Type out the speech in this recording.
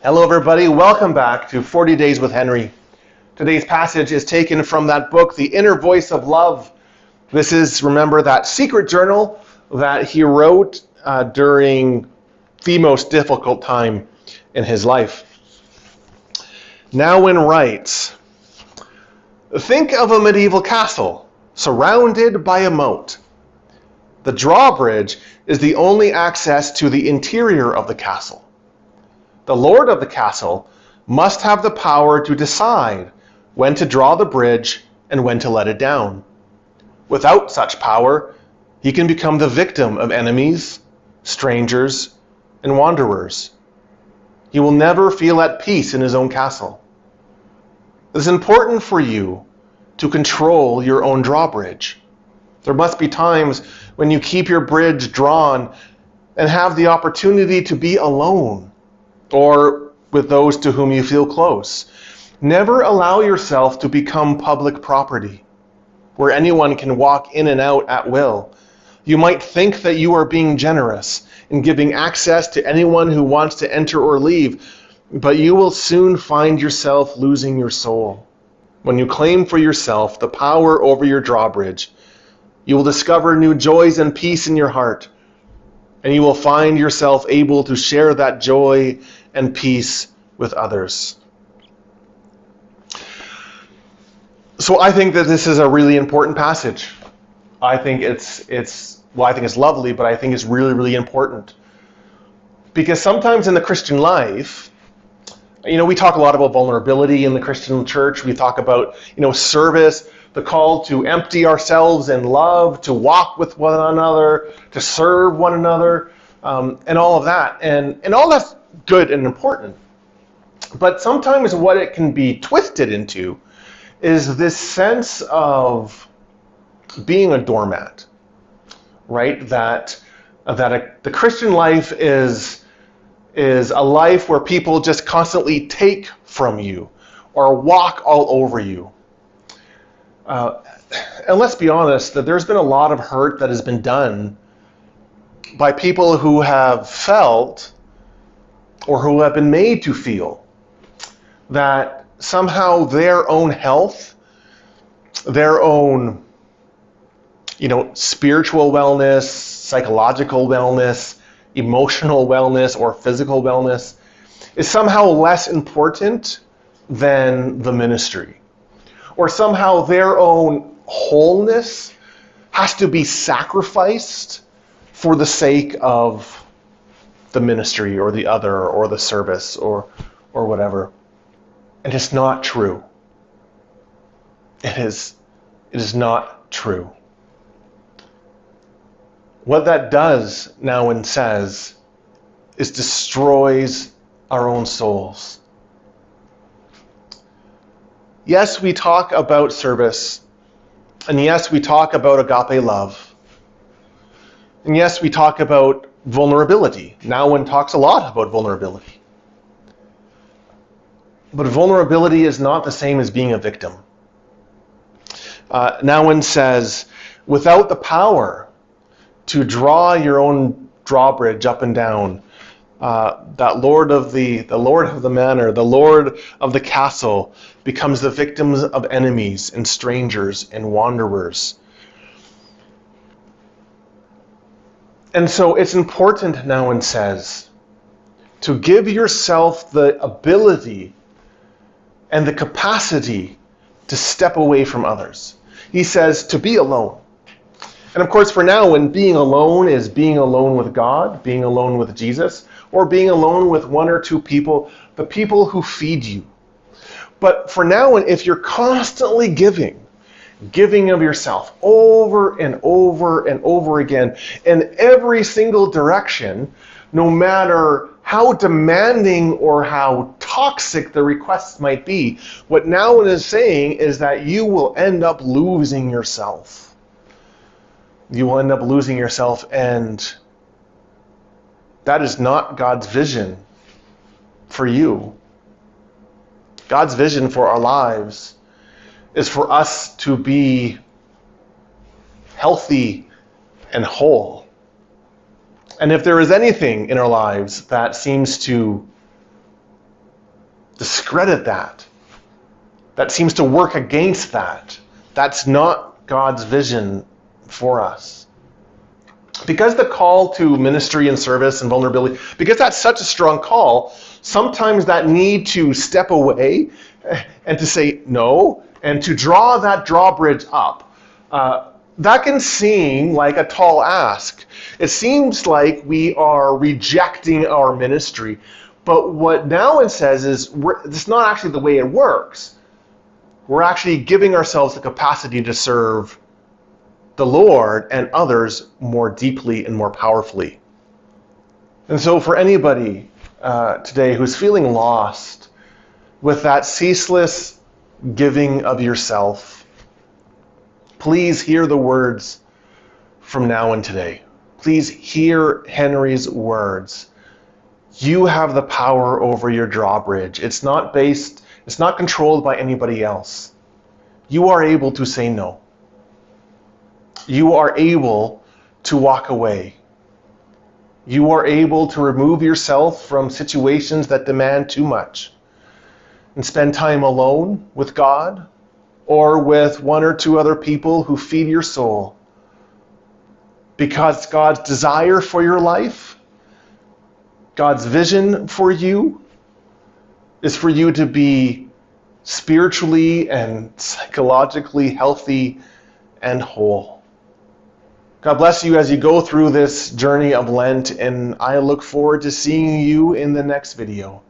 Hello everybody, welcome back to 40 Days with Henry. Today's passage is taken from that book, The Inner Voice of Love. This is, remember, that secret journal that he wrote during the most difficult time in his life. Nouwen writes, think of a medieval castle surrounded by a moat. The drawbridge is the only access to the interior of the castle. The lord of the castle must have the power to decide when to draw the bridge and when to let it down. Without such power, he can become the victim of enemies, strangers, and wanderers. He will never feel at peace in his own castle. It is important for you to control your own drawbridge. There must be times when you keep your bridge drawn and have the opportunity to be alone, or with those to whom you feel close. Never allow yourself to become public property, where anyone can walk in and out at will. You might think that you are being generous in giving access to anyone who wants to enter or leave, but you will soon find yourself losing your soul. When you claim for yourself the power over your drawbridge, you will discover new joys and peace in your heart, and you will find yourself able to share that joy and peace with others. So I think that this is a really important passage. I think it's lovely, but I think it's really, really important. Because sometimes in the Christian life, we talk a lot about vulnerability in the Christian church. We talk about, service, the call to empty ourselves in love, to walk with one another, to serve one another, and all of that. And all that's good and important. But sometimes what it can be twisted into is this sense of being a doormat, right? That the Christian life is a life where people just constantly take from you or walk all over you. And let's be honest, that there's been a lot of hurt that has been done by people who have felt or who have been made to feel that somehow their own health, their own, spiritual wellness, psychological wellness, emotional wellness, or physical wellness is somehow less important than the ministry. Or somehow their own wholeness has to be sacrificed for the sake of the ministry or the other or the service or whatever. And it's not true. It is not true. What that does, Nouwen says, is destroys our own souls. Yes, we talk about service, and yes, we talk about agape love, and yes, we talk about vulnerability. Nouwen talks a lot about vulnerability. But vulnerability is not the same as being a victim. Nouwen says, without the power to draw your own drawbridge up and down, that lord of the manor, the lord of the castle, becomes the victims of enemies and strangers and wanderers. And so it's important, Nouwen says, to give yourself the ability and the capacity to step away from others. He says to be alone. And of course, for Nouwen, being alone is being alone with God, being alone with Jesus, or being alone with one or two people, the people who feed you. But for Nouwen, if you're constantly giving of yourself over and over and over again in every single direction, no matter how demanding or how toxic the requests might be, what Nouwen is saying is that you will end up losing yourself. You will end up losing yourself, and that is not God's vision for you. God's vision for our lives is for us to be healthy and whole. And if there is anything in our lives that seems to discredit that. That seems to work against that. That's not God's vision for us. Because the call to ministry and service and vulnerability, because that's such a strong call, sometimes that need to step away and to say no, and to draw that drawbridge up, that can seem like a tall ask. It seems like we are rejecting our ministry. But what Nouwen says is it's not actually the way it works. We're actually giving ourselves the capacity to serve the Lord and others more deeply and more powerfully. And so for anybody today who's feeling lost with that ceaseless giving of yourself, please hear the words from Nouwen today. Please hear Henri's words. You have the power over your drawbridge. It's not controlled by anybody else. You are able to say no. You are able to walk away. You are able to remove yourself from situations that demand too much and spend time alone with God or with one or two other people who feed your soul. Because God's desire for your life, God's vision for you, is for you to be spiritually and psychologically healthy and whole. God bless you as you go through this journey of Lent, and I look forward to seeing you in the next video.